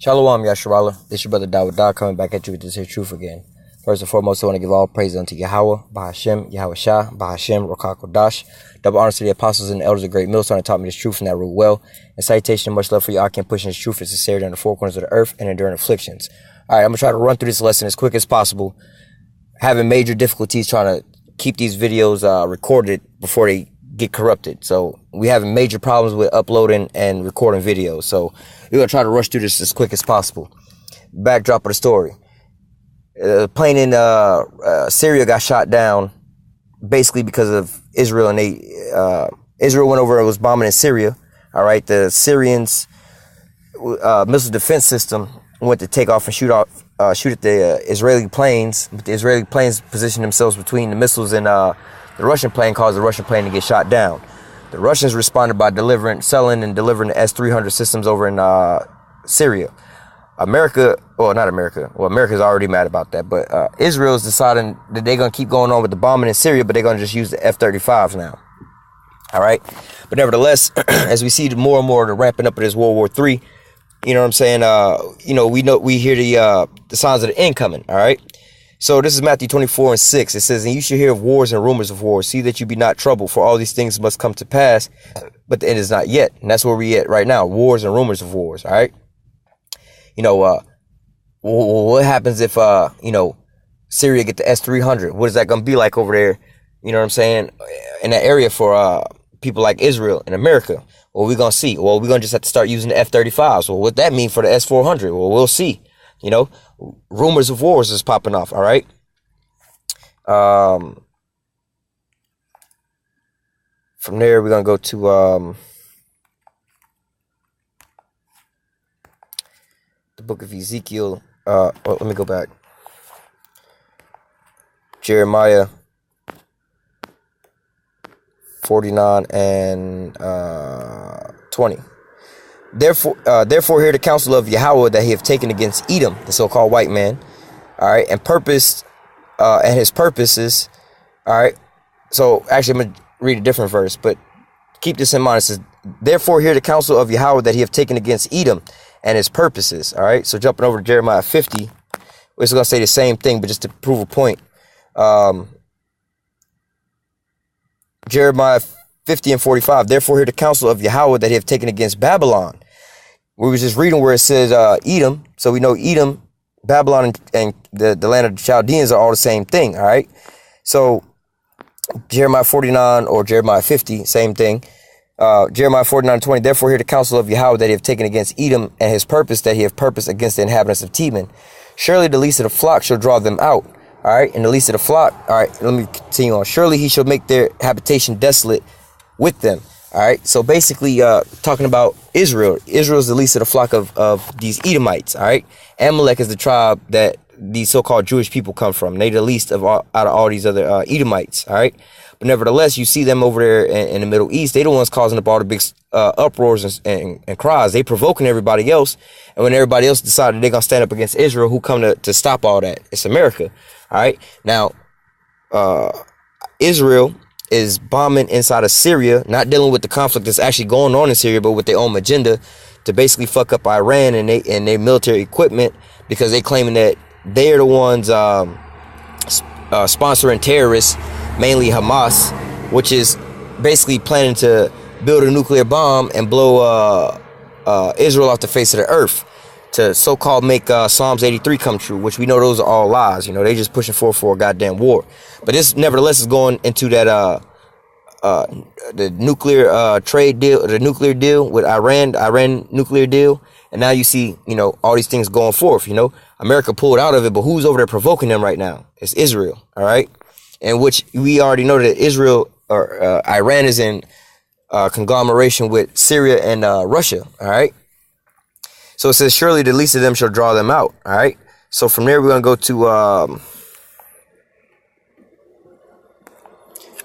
Shalom, Yasharallah. This your brother Dawud Dawud coming back at you with this here truth again. First and foremost, I want to give all praise unto Yahweh, Bahashem, Yahweh Shah, Bahashem, Rakak Kodash. Double honors to the apostles and the elders of Great Millstone that taught me this truth and that rule well. And salutation and much love for y'all. I can push this truth and sincerity on the four corners of the earth and enduring afflictions. All right, I'm going to try to run through this lesson as quick as possible. Having major difficulties trying to keep these videos recorded before they get corrupted. So we having major problems with uploading and recording videos. So we're going to try to rush through this as quick as possible. Backdrop of the story. A plane in Syria got shot down basically because of Israel, and Israel went over and was bombing in Syria. All right, the Syrians missile defense system went to take off and shoot at the Israeli planes, but the Israeli planes positioned themselves between the missiles and the Russian plane, caused the Russian plane to get shot down. The Russians responded by selling and delivering the S-300 systems over in Syria. America's already mad about that, but Israel's deciding that they're going to keep going on with the bombing in Syria, but they're going to just use the F-35s now. All right. But nevertheless, as we see more and more the ramping up of this World War III, you know what I'm saying? We hear the signs of the end coming. All right. So this is Matthew 24:6. It says, "And you shall hear of wars and rumors of wars. See that you be not troubled, for all these things must come to pass, but the end is not yet." And that's where we at right now. Wars and rumors of wars. All right. What happens if, Syria get the S-300? What is that going to be like over there? You know what I'm saying? In that area for people like Israel and America. Well, we're going to see. Well, we're going to just have to start using the F-35s. Well, what that mean for the S-400? Well, we'll see. Rumors of wars is popping off. All right. From there, we're going to go to the book of Ezekiel. Let me go back. Jeremiah 49 and 20. Therefore hear the counsel of Yahweh that he have taken against Edom, the so-called white man. All right, and purposed and his purposes. All right. So actually, I'm gonna read a different verse, but keep this in mind. It says, "Therefore hear the counsel of Yahweh that he have taken against Edom and his purposes." All right. So jumping over to Jeremiah 50, we're just gonna say the same thing, but just to prove a point. Jeremiah 50 and 45. "Therefore hear the counsel of Yahweh that he have taken against Babylon." We were just reading where it says Edom. So we know Edom, Babylon, and the land of the Chaldeans are all the same thing. All right. So Jeremiah 49 or Jeremiah 50, same thing. Jeremiah 49:20. "Therefore hear the counsel of Yahweh that he have taken against Edom and his purpose that he have purposed against the inhabitants of Teman. Surely the least of the flock shall draw them out." All right. And the least of the flock. All right. Let me continue on. "Surely he shall make their habitation desolate with them." All right. So basically talking about Israel. Israel is the least of the flock of these Edomites. All right. Amalek is the tribe that these so-called Jewish people come from. They the least of out of all these other Edomites. All right. But nevertheless, you see them over there in the Middle East. They the ones causing up all the big uproars and cries. They provoking everybody else. And when everybody else decided they're going to stand up against Israel, who come to stop all that? It's America. All right. Now, Israel is bombing inside of Syria, not dealing with the conflict that's actually going on in Syria, but with their own agenda to basically fuck up Iran and their military equipment, because they claiming that they're the ones sponsoring terrorists, mainly Hamas, which is basically planning to build a nuclear bomb and blow Israel off the face of the earth to so-called make Psalms 83 come true, which we know those are all lies. They just pushing for a goddamn war. But this nevertheless is going into that the nuclear trade deal, the nuclear deal with Iran nuclear deal. And now you see, all these things going forth. America pulled out of it, but who's over there provoking them right now? It's Israel. All right. And which we already know that Israel or Iran is in conglomeration with Syria and Russia. All right. So it says, "Surely the least of them shall draw them out." All right. So from there, we're going to go to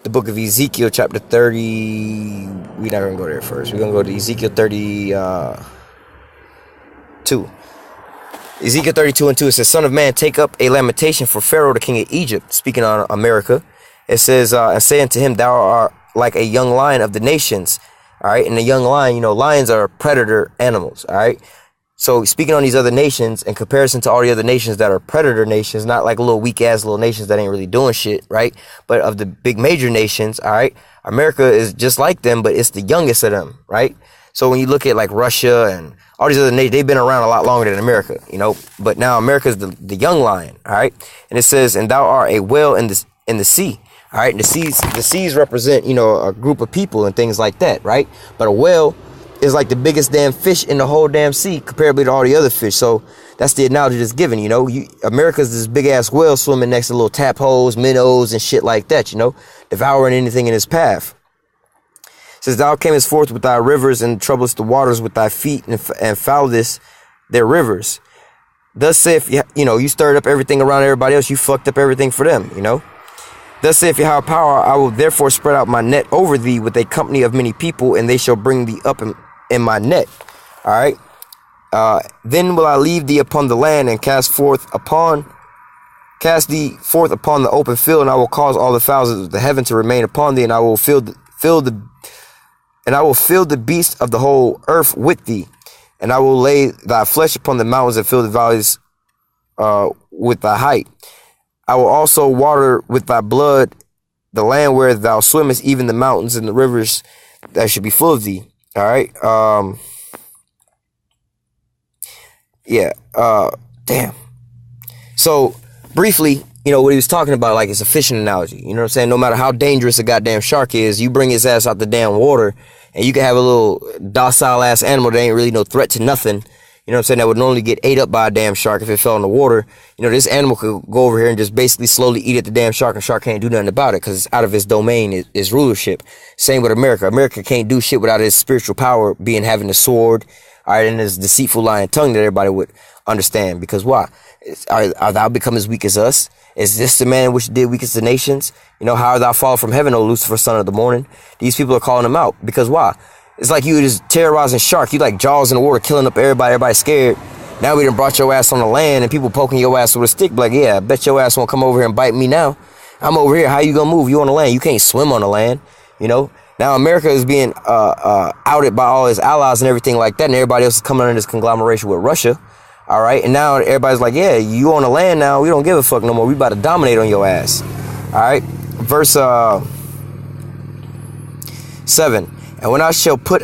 the book of Ezekiel, chapter 30. We're not going to go there first. We're going to go to Ezekiel 32. Ezekiel 32:2. It says, "Son of man, take up a lamentation for Pharaoh, the king of Egypt." Speaking on America. It says, "And say unto him, thou art like a young lion of the nations." All right. And the young lion, lions are predator animals. All right. So speaking on these other nations in comparison to all the other nations that are predator nations, not like little weak ass little nations that ain't really doing shit, right? But of the big major nations, all right, America is just like them, but it's the youngest of them, right? So when you look at like Russia and all these other nations, they've been around a lot longer than America, you know. But now America's the young lion, all right. And it says, "And thou art a whale in the sea." All right, and the seas represent, you know, a group of people and things like that, right? But a whale is like the biggest damn fish in the whole damn sea comparably to all the other fish. So that's the analogy that's given, you know. America's this big ass whale swimming next to little tadpoles, minnows, and shit like that, you know, devouring anything in its path. It says, "Thou camest forth with thy rivers and troublest the waters with thy feet and fouledest their rivers. Thus saith, you know, you stirred up everything around everybody else. You fucked up everything for them, you know. Thus saith Yahweh power, I will therefore spread out my net over thee with a company of many people, and they shall bring thee up in my net." All right. Then will I leave thee upon the land and cast thee forth upon the open field, and I will cause all the fowls of the heaven to remain upon thee, and I will fill the beasts of the whole earth with thee, and I will lay thy flesh upon the mountains and fill the valleys with thy height. I will also water with thy blood the land where thou swimmest, even the mountains and the rivers that should be full of thee. All right. Damn. So briefly, you know, what he was talking about, like, it's a fishing analogy. You know what I'm saying? No matter how dangerous a goddamn shark is, you bring his ass out the damn water, and you can have a little docile ass animal that ain't really no threat to nothing. You know what I'm saying? That would normally get ate up by a damn shark if it fell in the water. You know, this animal could go over here and just basically slowly eat at the damn shark, and shark can't do nothing about it because it's out of its domain, its rulership. Same with America. America can't do shit without its spiritual power being having the sword, all right, and this deceitful lying tongue that everybody would understand. Because why? Are thou become as weak as us? Is this the man which did weakest the nations? You know, how art thou fall from heaven, O Lucifer, son of the morning? These people are calling him out. Because why? It's like you just terrorizing shark. You like Jaws in the water, killing up everybody. Everybody's scared. Now we done brought your ass on the land, and people poking your ass with a stick. Like, yeah, I bet your ass won't come over here and bite me now. I'm over here. How you gonna move? You on the land. You can't swim on the land. You know. Now America is being outed by all his allies and everything like that, and everybody else is coming under this conglomeration with Russia. All right, and now everybody's like, yeah, you on the land now. We don't give a fuck no more. We about to dominate on your ass. All right, verse 7. And when I shall put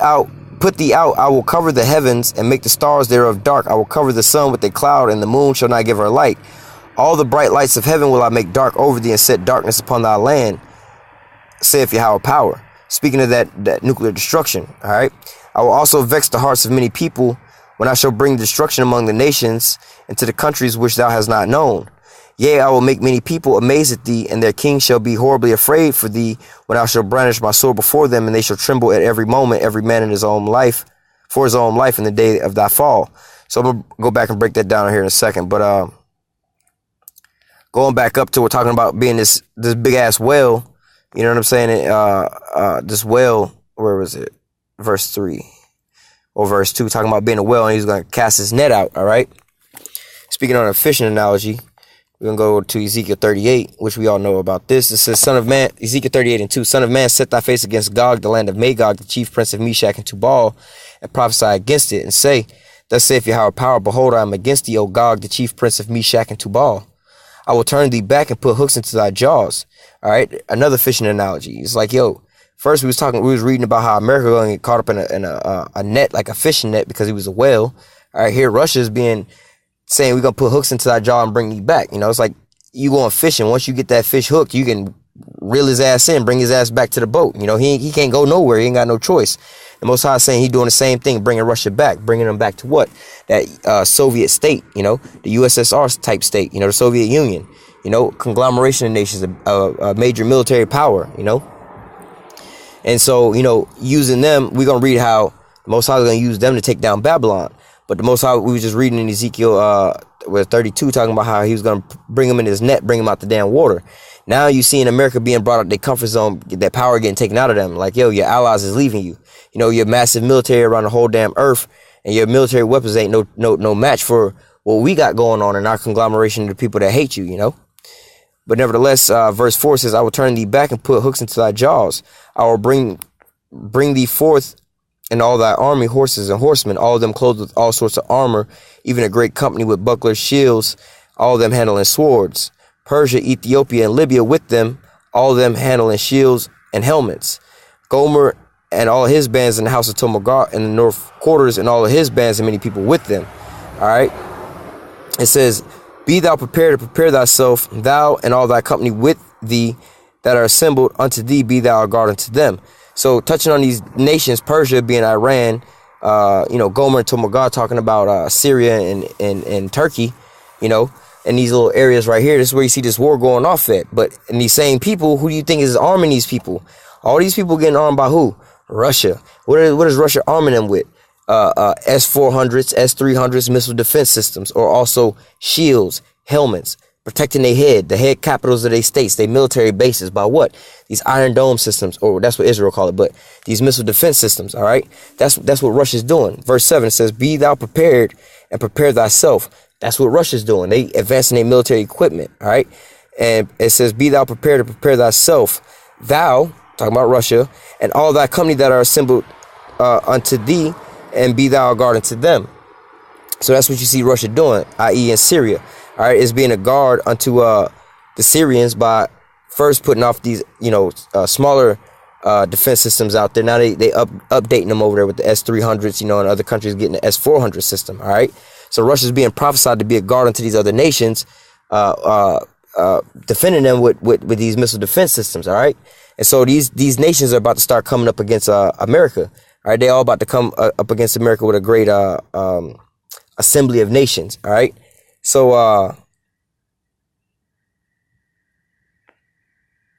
thee out, I will cover the heavens and make the stars thereof dark. I will cover the sun with a cloud, and the moon shall not give her light. All the bright lights of heaven will I make dark over thee, and set darkness upon thy land, saith Yahweh power. Speaking of that nuclear destruction, all right. I will also vex the hearts of many people when I shall bring destruction among the nations and to the countries which thou hast not known. Yea, I will make many people amazed at thee, and their kings shall be horribly afraid for thee when I shall brandish my sword before them, and they shall tremble at every moment, every man in his own life, for his own life in the day of thy fall. So I'm going to go back and break that down here in a second. But going back up to, we're talking about being this big ass whale. You know what I'm saying? This whale, where was it? Verse 3 or verse 2, talking about being a whale, and he's going to cast his net out. All right. Speaking on a fishing analogy, we're going to go to Ezekiel 38, which we all know about this. It says, Son of man, Ezekiel 38:2, Son of man, set thy face against Gog, the land of Magog, the chief prince of Meshach and Tubal, and prophesy against it, and say, Thus saith Yahweh power, behold, I am against thee, O Gog, the chief prince of Meshach and Tubal. I will turn thee back and put hooks into thy jaws. All right, another fishing analogy. It's like, yo, first we was reading about how America going to get caught up in a net, like a fishing net, because he was a whale. All right, here Russia's saying we're going to put hooks into thy jaw and bring you back. You know, it's like you going fishing. Once you get that fish hooked, you can reel his ass in, bring his ass back to the boat. You know, he can't go nowhere. He ain't got no choice. The Most High is saying he's doing the same thing, bringing Russia back, bringing them back to what? That Soviet state, you know, the USSR type state, you know, the Soviet Union. You know, conglomeration of nations, a major military power, you know. And so, you know, using them, we're going to read how the Most High is going to use them to take down Babylon. But the Most High, we were just reading in Ezekiel 32, talking about how he was going to bring them in his net, bring them out the damn water. Now you see in America being brought out their comfort zone, that power getting taken out of them. Like, yo, your allies is leaving you. You know, your massive military around the whole damn earth, and your military weapons ain't no match for what we got going on in our conglomeration of the people that hate you, you know. But nevertheless, verse 4 says, I will turn thee back and put hooks into thy jaws. I will bring thee forth and all thy army, horses and horsemen, all of them clothed with all sorts of armor, even a great company with bucklers, shields, all of them handling swords. Persia, Ethiopia, and Libya with them, all of them handling shields and helmets. Gomer and all of his bands in the house of Tomagar in the north quarters, and all of his bands and many people with them. All right. It says, be thou prepared to prepare thyself, thou and all thy company with thee that are assembled unto thee, be thou a guard unto them. So touching on these nations, Persia being Iran, Gomer and Tomagar talking about Syria and Turkey, and these little areas right here. This is where you see this war going off at. But in these same people, who do you think is arming these people? All these people getting armed by who? Russia. What is Russia arming them with? S-400s, S-300s, missile defense systems, or also shields, helmets, protecting their head, the head capitals of their states, their military bases by what? These Iron Dome systems, or that's what Israel call it, but these missile defense systems, all right? That's what Russia's doing. Verse 7 says, be thou prepared and prepare thyself. That's what Russia's doing. They advancing their military equipment, all right? And it says, be thou prepared to prepare thyself, thou, talking about Russia, and all thy company that are assembled unto thee, and be thou a guard unto them. So that's what you see Russia doing, i.e. in Syria. All right, it's being a guard unto the Syrians by first putting off these, smaller defense systems out there. Now they updating them over there with the S-300s, and other countries getting the S-400 system. All right, so Russia's being prophesied to be a guard unto these other nations, defending them with these missile defense systems. All right, and so these nations are about to start coming up against America. All right, they all about to come up against America with a great assembly of nations. All right, so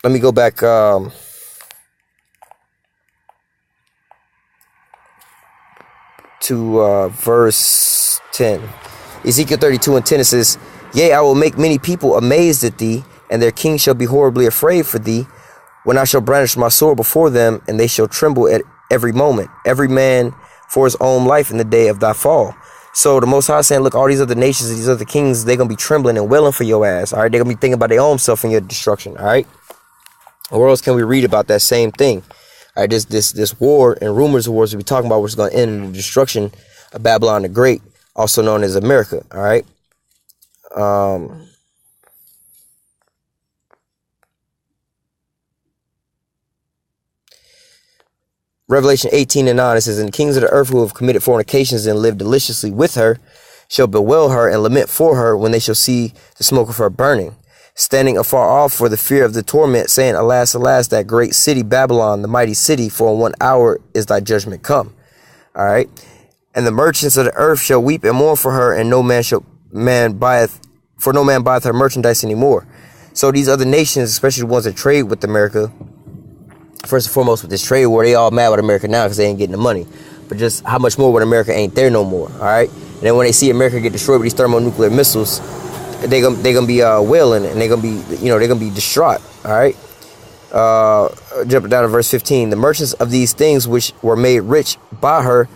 let me go back to verse 10. Ezekiel 32:10, it says, yea, I will make many people amazed at thee, and their king shall be horribly afraid for thee, when I shall brandish my sword before them, and they shall tremble at every moment, every man for his own life in the day of thy fall. So the Most High is saying, look, all these other nations, these other kings, they're going to be trembling and wailing for your ass. All right, they're going to be thinking about their own self and your destruction. All right, where else can we read about that same thing? All right, this war and rumors of wars we're talking about, which is going to end in the destruction of Babylon the Great, also known as America. All right. Revelation 18:9, it says, and the kings of the earth who have committed fornications and lived deliciously with her shall bewail her and lament for her when they shall see the smoke of her burning, standing afar off for the fear of the torment, saying, alas, alas, that great city Babylon, the mighty city, for in 1 hour is thy judgment come. All right. And the merchants of the earth shall weep and mourn for her, and no man buyeth her merchandise anymore. So these other nations, especially the ones that trade with America, first and foremost with this trade war, they all mad with America now because they ain't getting the money. But just how much more when America ain't there no more, all right? And then when they see America get destroyed with these thermonuclear missiles, they gonna be wailing, and they're gonna be, they're gonna be distraught, all right? Jumping down to verse 15, the merchants of these things which were made rich by her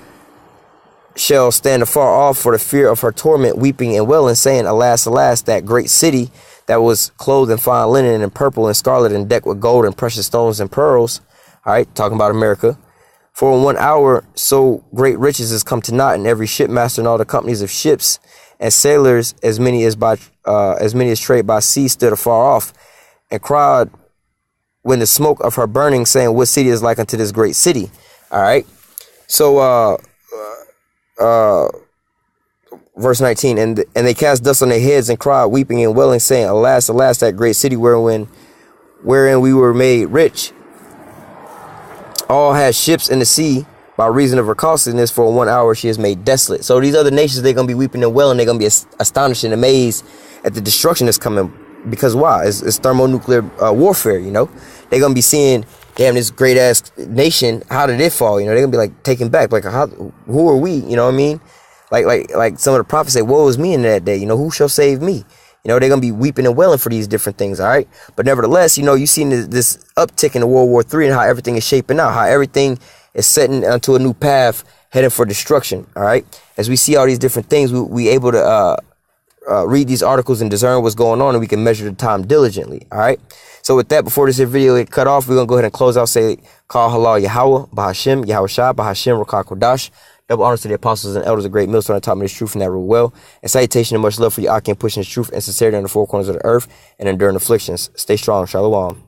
shall stand afar off for the fear of her torment, weeping and wailing, saying, alas, alas, that great city that was clothed in fine linen and purple and scarlet and decked with gold and precious stones and pearls. All right, talking about America. For in 1 hour so great riches is come to naught, and every shipmaster and all the companies of ships and sailors, as many as trade by sea, stood afar off and cried when the smoke of her burning, saying, what city is like unto this great city? All right, so verse 19, and they cast dust on their heads and cried, weeping and wailing, saying, alas, alas, that great city wherein we were made rich. All had ships in the sea by reason of her costliness, for in 1 hour she is made desolate. So these other nations, they're going to be weeping and wailing. They're going to be astonished and amazed at the destruction that's coming. Because why? It's thermonuclear warfare, They're going to be seeing, damn, this great ass nation, how did it fall? They're going to be like taken back. Like, who are we? You know what I mean? Like some of the prophets say, woe is me in that day. Who shall save me? They're going to be weeping and wailing for these different things. All right. But nevertheless, you seen this uptick in the World War III and how everything is shaping out, how everything is setting onto a new path heading for destruction. All right. As we see all these different things, we able to read these articles and discern what's going on, and we can measure the time diligently. All right. So with that, before this video get cut off, we're going to go ahead and close out. Say, Call Halal Yahweh, Bahashim, Yahweh Shah, Bahashim, Rakah Kodash. Double honors to the apostles and elders of great millstone that taught me this truth and that rule well. And salutation and much love for you, Akim, pushing this truth and sincerity on the four corners of the earth and enduring afflictions. Stay strong. Shalom.